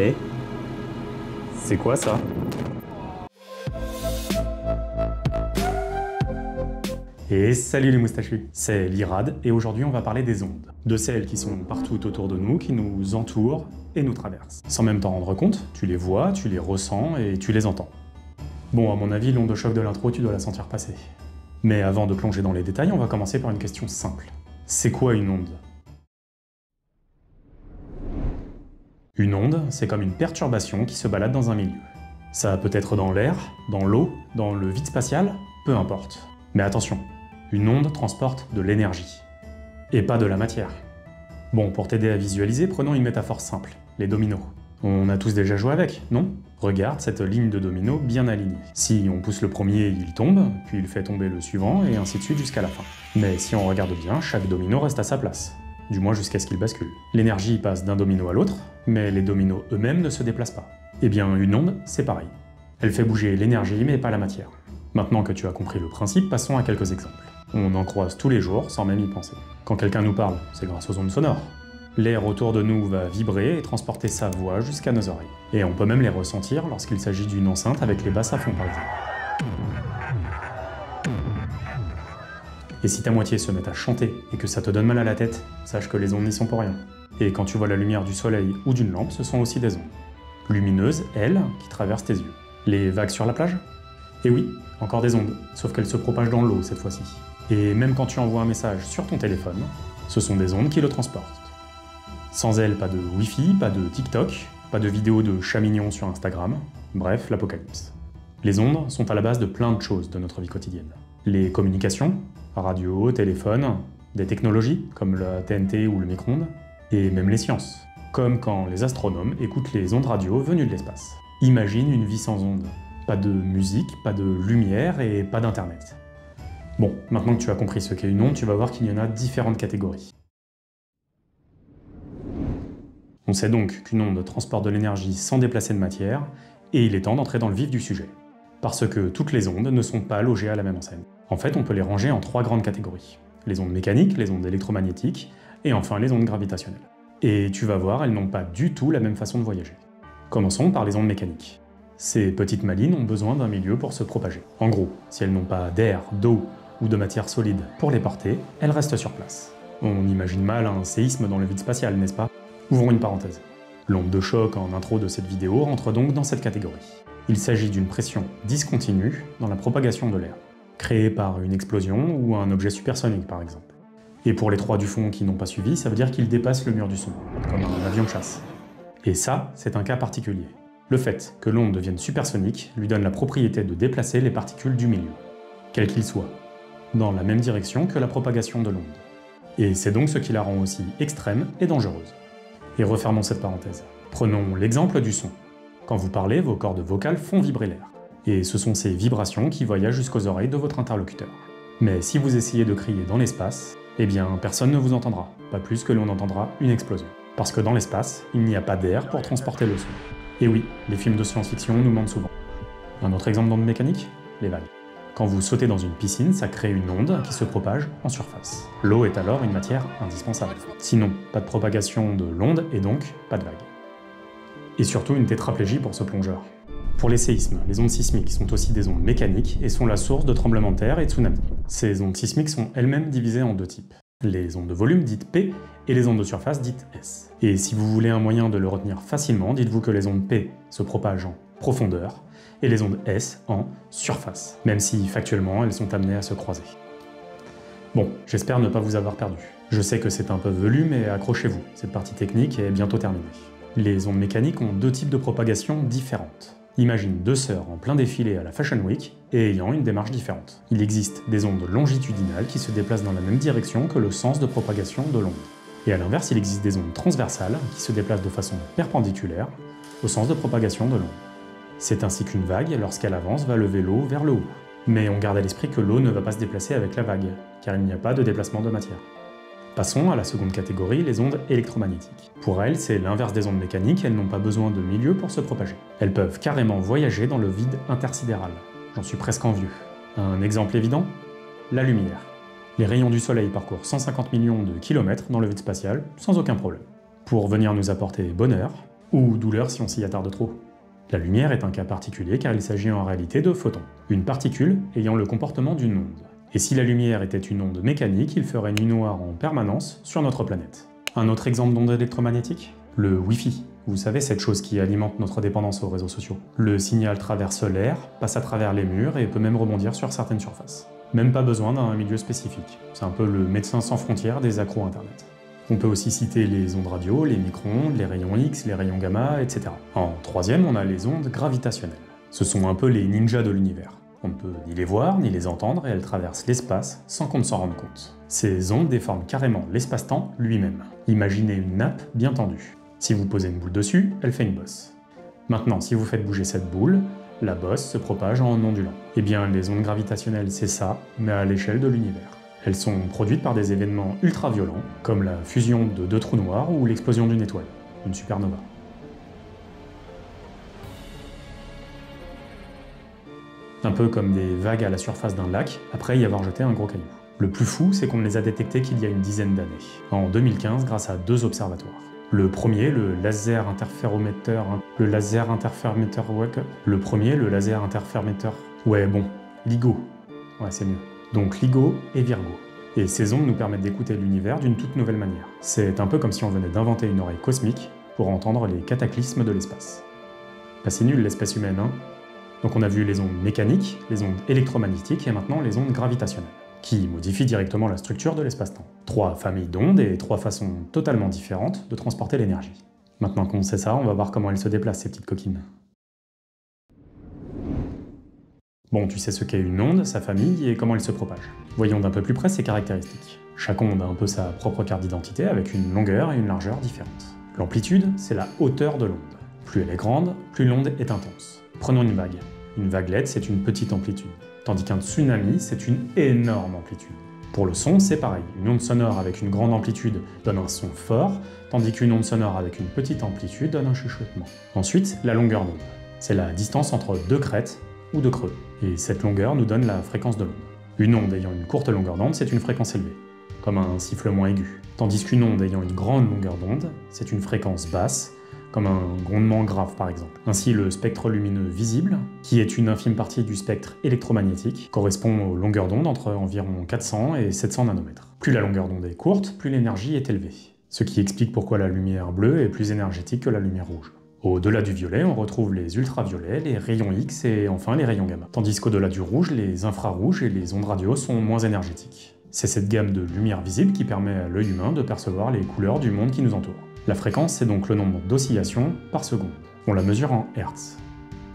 Eh? C'est quoi ça? Et salut les moustachus, c'est l'Irad et aujourd'hui on va parler des ondes. De celles qui sont partout autour de nous, qui nous entourent et nous traversent. Sans même t'en rendre compte, tu les vois, tu les ressens et tu les entends. Bon, à mon avis, l'onde de choc de l'intro, tu dois la sentir passer. Mais avant de plonger dans les détails, on va commencer par une question simple. C'est quoi une onde? Une onde, c'est comme une perturbation qui se balade dans un milieu. Ça peut être dans l'air, dans l'eau, dans le vide spatial, peu importe. Mais attention, une onde transporte de l'énergie. Et pas de la matière. Bon, pour t'aider à visualiser, prenons une métaphore simple, les dominos. On a tous déjà joué avec, non? Regarde cette ligne de dominos bien alignée. Si on pousse le premier, il tombe, puis il fait tomber le suivant, et ainsi de suite jusqu'à la fin. Mais si on regarde bien, chaque domino reste à sa place. Du moins jusqu'à ce qu'il bascule. L'énergie passe d'un domino à l'autre, mais les dominos eux-mêmes ne se déplacent pas. Eh bien, une onde, c'est pareil. Elle fait bouger l'énergie, mais pas la matière. Maintenant que tu as compris le principe, passons à quelques exemples. On en croise tous les jours sans même y penser. Quand quelqu'un nous parle, c'est grâce aux ondes sonores. L'air autour de nous va vibrer et transporter sa voix jusqu'à nos oreilles. Et on peut même les ressentir lorsqu'il s'agit d'une enceinte avec les basses à fond par exemple. Et si ta moitié se met à chanter et que ça te donne mal à la tête, sache que les ondes n'y sont pour rien. Et quand tu vois la lumière du soleil ou d'une lampe, ce sont aussi des ondes. Lumineuses, elles, qui traversent tes yeux. Les vagues sur la plage? Et oui, encore des ondes, sauf qu'elles se propagent dans l'eau cette fois-ci. Et même quand tu envoies un message sur ton téléphone, ce sont des ondes qui le transportent. Sans elles, pas de Wi-Fi, pas de TikTok, pas de vidéos de chats mignons sur Instagram, bref, l'apocalypse. Les ondes sont à la base de plein de choses de notre vie quotidienne. Les communications, radio, téléphone, des technologies comme la TNT ou le micro-ondes, et même les sciences, comme quand les astronomes écoutent les ondes radio venues de l'espace. Imagine une vie sans ondes. Pas de musique, pas de lumière et pas d'internet. Bon, maintenant que tu as compris ce qu'est une onde, tu vas voir qu'il y en a différentes catégories. On sait donc qu'une onde transporte de l'énergie sans déplacer de matière, et il est temps d'entrer dans le vif du sujet. Parce que toutes les ondes ne sont pas logées à la même enseigne. En fait, on peut les ranger en trois grandes catégories. Les ondes mécaniques, les ondes électromagnétiques, et enfin les ondes gravitationnelles. Et tu vas voir, elles n'ont pas du tout la même façon de voyager. Commençons par les ondes mécaniques. Ces petites malines ont besoin d'un milieu pour se propager. En gros, si elles n'ont pas d'air, d'eau ou de matière solide pour les porter, elles restent sur place. On imagine mal un séisme dans le vide spatial, n'est-ce pas? Ouvrons une parenthèse. L'onde de choc en intro de cette vidéo rentre donc dans cette catégorie. Il s'agit d'une pression discontinue dans la propagation de l'air, créée par une explosion ou un objet supersonique par exemple. Et pour les trois du fond qui n'ont pas suivi, ça veut dire qu'ils dépassent le mur du son, comme un avion de chasse. Et ça, c'est un cas particulier. Le fait que l'onde devienne supersonique lui donne la propriété de déplacer les particules du milieu, quel qu'il soit, dans la même direction que la propagation de l'onde. Et c'est donc ce qui la rend aussi extrême et dangereuse. Et refermons cette parenthèse. Prenons l'exemple du son. Quand vous parlez, vos cordes vocales font vibrer l'air. Et ce sont ces vibrations qui voyagent jusqu'aux oreilles de votre interlocuteur. Mais si vous essayez de crier dans l'espace, eh bien personne ne vous entendra, pas plus que l'on entendra une explosion. Parce que dans l'espace, il n'y a pas d'air pour transporter le son. Et oui, les films de science-fiction nous mentent souvent. Un autre exemple d'onde mécanique? Les vagues. Quand vous sautez dans une piscine, ça crée une onde qui se propage en surface. L'eau est alors une matière indispensable. Sinon, pas de propagation de l'onde et donc pas de vague. Et surtout une tétraplégie pour ce plongeur. Pour les séismes, les ondes sismiques sont aussi des ondes mécaniques et sont la source de tremblements de terre et de tsunamis. Ces ondes sismiques sont elles-mêmes divisées en deux types. Les ondes de volume dites P et les ondes de surface dites S. Et si vous voulez un moyen de le retenir facilement, dites-vous que les ondes P se propagent en profondeur et les ondes S en surface, même si factuellement elles sont amenées à se croiser. Bon, j'espère ne pas vous avoir perdu. Je sais que c'est un peu velu, mais accrochez-vous, cette partie technique est bientôt terminée. Les ondes mécaniques ont deux types de propagation différentes. Imagine deux sœurs en plein défilé à la Fashion Week et ayant une démarche différente. Il existe des ondes longitudinales qui se déplacent dans la même direction que le sens de propagation de l'onde. Et à l'inverse, il existe des ondes transversales qui se déplacent de façon perpendiculaire au sens de propagation de l'onde. C'est ainsi qu'une vague, lorsqu'elle avance, va lever l'eau vers le haut. Mais on garde à l'esprit que l'eau ne va pas se déplacer avec la vague, car il n'y a pas de déplacement de matière. Passons à la seconde catégorie, les ondes électromagnétiques. Pour elles, c'est l'inverse des ondes mécaniques, elles n'ont pas besoin de milieu pour se propager. Elles peuvent carrément voyager dans le vide intersidéral. J'en suis presque envieux. Un exemple évident? La lumière. Les rayons du soleil parcourent 150 millions de kilomètres dans le vide spatial, sans aucun problème. Pour venir nous apporter bonheur, ou douleur si on s'y attarde trop. La lumière est un cas particulier car il s'agit en réalité de photons, une particule ayant le comportement d'une onde. Et si la lumière était une onde mécanique, il ferait nuit noire en permanence sur notre planète. Un autre exemple d'onde électromagnétique ? Le Wi-Fi. Vous savez, cette chose qui alimente notre dépendance aux réseaux sociaux. Le signal traverse l'air, passe à travers les murs et peut même rebondir sur certaines surfaces. Même pas besoin d'un milieu spécifique. C'est un peu le médecin sans frontières des accros Internet. On peut aussi citer les ondes radio, les micro-ondes, les rayons X, les rayons gamma, etc. En troisième, on a les ondes gravitationnelles. Ce sont un peu les ninjas de l'univers. On ne peut ni les voir, ni les entendre, et elles traversent l'espace sans qu'on ne s'en rende compte. Ces ondes déforment carrément l'espace-temps lui-même. Imaginez une nappe bien tendue. Si vous posez une boule dessus, elle fait une bosse. Maintenant, si vous faites bouger cette boule, la bosse se propage en ondulant. Eh bien, les ondes gravitationnelles, c'est ça, mais à l'échelle de l'univers. Elles sont produites par des événements ultra violents, comme la fusion de deux trous noirs ou l'explosion d'une étoile, une supernova. Un peu comme des vagues à la surface d'un lac, après y avoir jeté un gros caillou. Le plus fou, c'est qu'on ne les a détectées qu'il y a une dizaine d'années, en 2015 grâce à 2 observatoires. Le premier, le laser interféromètre LIGO. Ouais, c'est mieux. Donc LIGO et Virgo. Et ces ondes nous permettent d'écouter l'univers d'une toute nouvelle manière. C'est un peu comme si on venait d'inventer une oreille cosmique pour entendre les cataclysmes de l'espace. Pas si nul l'espèce humaine, hein ? Donc on a vu les ondes mécaniques, les ondes électromagnétiques et maintenant les ondes gravitationnelles, qui modifient directement la structure de l'espace-temps. 3 familles d'ondes et 3 façons totalement différentes de transporter l'énergie. Maintenant qu'on sait ça, on va voir comment elles se déplacent, ces petites coquines. Bon, tu sais ce qu'est une onde, sa famille et comment elle se propage. Voyons d'un peu plus près ses caractéristiques. Chaque onde a un peu sa propre carte d'identité avec une longueur et une largeur différentes. L'amplitude, c'est la hauteur de l'onde. Plus elle est grande, plus l'onde est intense. Prenons une vague. Une vaguelette, c'est une petite amplitude. Tandis qu'un tsunami, c'est une énorme amplitude. Pour le son, c'est pareil. Une onde sonore avec une grande amplitude donne un son fort, tandis qu'une onde sonore avec une petite amplitude donne un chuchotement. Ensuite, la longueur d'onde. C'est la distance entre 2 crêtes ou 2 creux. Et cette longueur nous donne la fréquence de l'onde. Une onde ayant une courte longueur d'onde, c'est une fréquence élevée, comme un sifflement aigu. Tandis qu'une onde ayant une grande longueur d'onde, c'est une fréquence basse, comme un grondement grave par exemple. Ainsi, le spectre lumineux visible, qui est une infime partie du spectre électromagnétique, correspond aux longueurs d'onde entre environ 400 et 700 nanomètres. Plus la longueur d'onde est courte, plus l'énergie est élevée. Ce qui explique pourquoi la lumière bleue est plus énergétique que la lumière rouge. Au-delà du violet, on retrouve les ultraviolets, les rayons X et enfin les rayons gamma. Tandis qu'au-delà du rouge, les infrarouges et les ondes radio sont moins énergétiques. C'est cette gamme de lumière visible qui permet à l'œil humain de percevoir les couleurs du monde qui nous entoure. La fréquence, c'est donc le nombre d'oscillations par seconde. On la mesure en Hertz.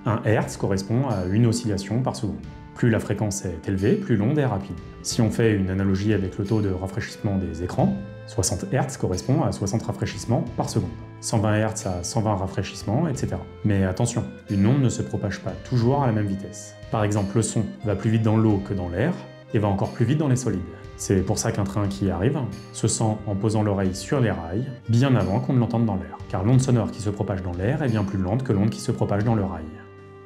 Un Hertz correspond à une oscillation par seconde. Plus la fréquence est élevée, plus l'onde est rapide. Si on fait une analogie avec le taux de rafraîchissement des écrans, 60 Hz correspond à 60 rafraîchissements par seconde, 120 Hz à 120 rafraîchissements, etc. Mais attention, une onde ne se propage pas toujours à la même vitesse. Par exemple, le son va plus vite dans l'eau que dans l'air, et va encore plus vite dans les solides. C'est pour ça qu'un train qui arrive se sent en posant l'oreille sur les rails, bien avant qu'on ne l'entende dans l'air. Car l'onde sonore qui se propage dans l'air est bien plus lente que l'onde qui se propage dans le rail.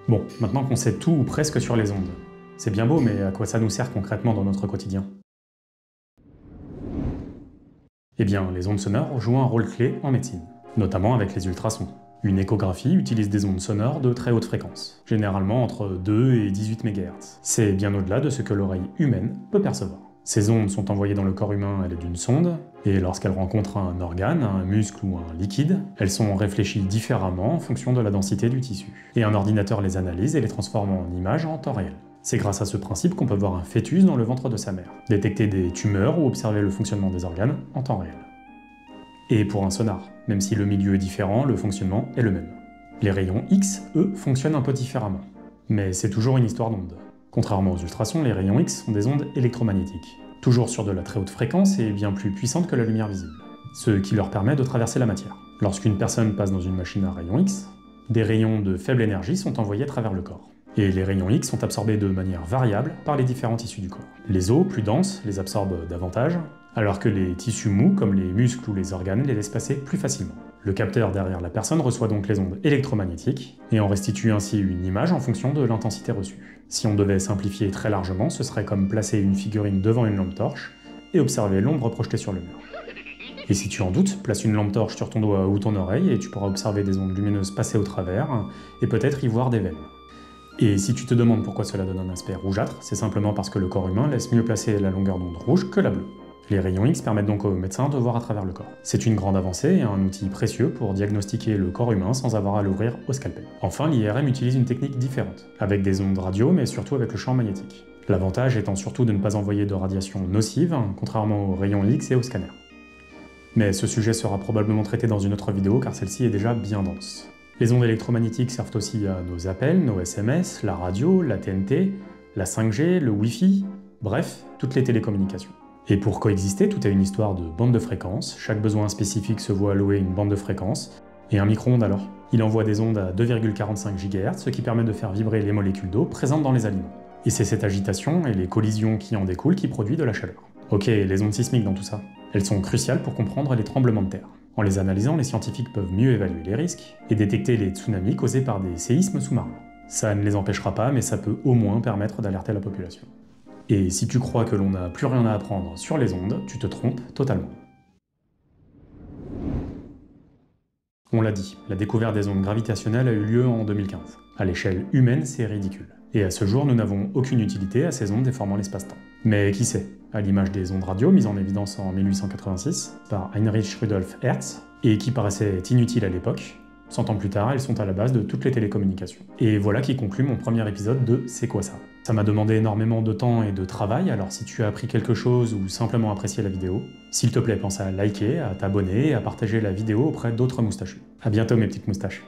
Bon, maintenant qu'on sait tout ou presque sur les ondes, c'est bien beau, mais à quoi ça nous sert concrètement dans notre quotidien ? Eh bien, les ondes sonores jouent un rôle clé en médecine, notamment avec les ultrasons. Une échographie utilise des ondes sonores de très haute fréquence, généralement entre 2 et 18 MHz. C'est bien au-delà de ce que l'oreille humaine peut percevoir. Ces ondes sont envoyées dans le corps humain à l'aide d'une sonde, et lorsqu'elles rencontrent un organe, un muscle ou un liquide, elles sont réfléchies différemment en fonction de la densité du tissu. Et un ordinateur les analyse et les transforme en images en temps réel. C'est grâce à ce principe qu'on peut voir un fœtus dans le ventre de sa mère, détecter des tumeurs ou observer le fonctionnement des organes en temps réel. Et pour un sonar, même si le milieu est différent, le fonctionnement est le même. Les rayons X, eux, fonctionnent un peu différemment. Mais c'est toujours une histoire d'ondes. Contrairement aux ultrasons, les rayons X sont des ondes électromagnétiques, toujours sur de la très haute fréquence et bien plus puissantes que la lumière visible, ce qui leur permet de traverser la matière. Lorsqu'une personne passe dans une machine à rayons X, des rayons de faible énergie sont envoyés à travers le corps. Et les rayons X sont absorbés de manière variable par les différents tissus du corps. Les os, plus denses, les absorbent davantage, alors que les tissus mous, comme les muscles ou les organes, les laissent passer plus facilement. Le capteur derrière la personne reçoit donc les ondes électromagnétiques, et en restitue ainsi une image en fonction de l'intensité reçue. Si on devait simplifier très largement, ce serait comme placer une figurine devant une lampe torche, et observer l'ombre projetée sur le mur. Et si tu en doutes, place une lampe torche sur ton doigt ou ton oreille et tu pourras observer des ondes lumineuses passer au travers et peut-être y voir des veines. Et si tu te demandes pourquoi cela donne un aspect rougeâtre, c'est simplement parce que le corps humain laisse mieux placer la longueur d'onde rouge que la bleue. Les rayons X permettent donc aux médecins de voir à travers le corps. C'est une grande avancée et un outil précieux pour diagnostiquer le corps humain sans avoir à l'ouvrir au scalpel. Enfin, l'IRM utilise une technique différente, avec des ondes radio mais surtout avec le champ magnétique. L'avantage étant surtout de ne pas envoyer de radiation nocive, contrairement aux rayons X et aux scanners. Mais ce sujet sera probablement traité dans une autre vidéo car celle-ci est déjà bien dense. Les ondes électromagnétiques servent aussi à nos appels, nos SMS, la radio, la TNT, la 5G, le Wi-Fi, bref, toutes les télécommunications. Et pour coexister, tout est une histoire de bande de fréquences, chaque besoin spécifique se voit allouer une bande de fréquences, et un micro-ondes alors. Il envoie des ondes à 2,45 GHz, ce qui permet de faire vibrer les molécules d'eau présentes dans les aliments. Et c'est cette agitation et les collisions qui en découlent qui produit de la chaleur. Ok, les ondes sismiques dans tout ça. Elles sont cruciales pour comprendre les tremblements de terre. En les analysant, les scientifiques peuvent mieux évaluer les risques et détecter les tsunamis causés par des séismes sous-marins. Ça ne les empêchera pas, mais ça peut au moins permettre d'alerter la population. Et si tu crois que l'on n'a plus rien à apprendre sur les ondes, tu te trompes totalement. On l'a dit, la découverte des ondes gravitationnelles a eu lieu en 2015. À l'échelle humaine, c'est ridicule. Et à ce jour, nous n'avons aucune utilité à ces ondes déformant l'espace-temps. Mais qui sait, à l'image des ondes radio mises en évidence en 1886 par Heinrich Rudolf Hertz, et qui paraissaient inutiles à l'époque, 100 ans plus tard, elles sont à la base de toutes les télécommunications. Et voilà qui conclut mon premier épisode de C'est quoi ça? Ça m'a demandé énormément de temps et de travail, alors si tu as appris quelque chose ou simplement apprécié la vidéo, s'il te plaît, pense à liker, à t'abonner et à partager la vidéo auprès d'autres moustachus. A bientôt mes petites moustaches.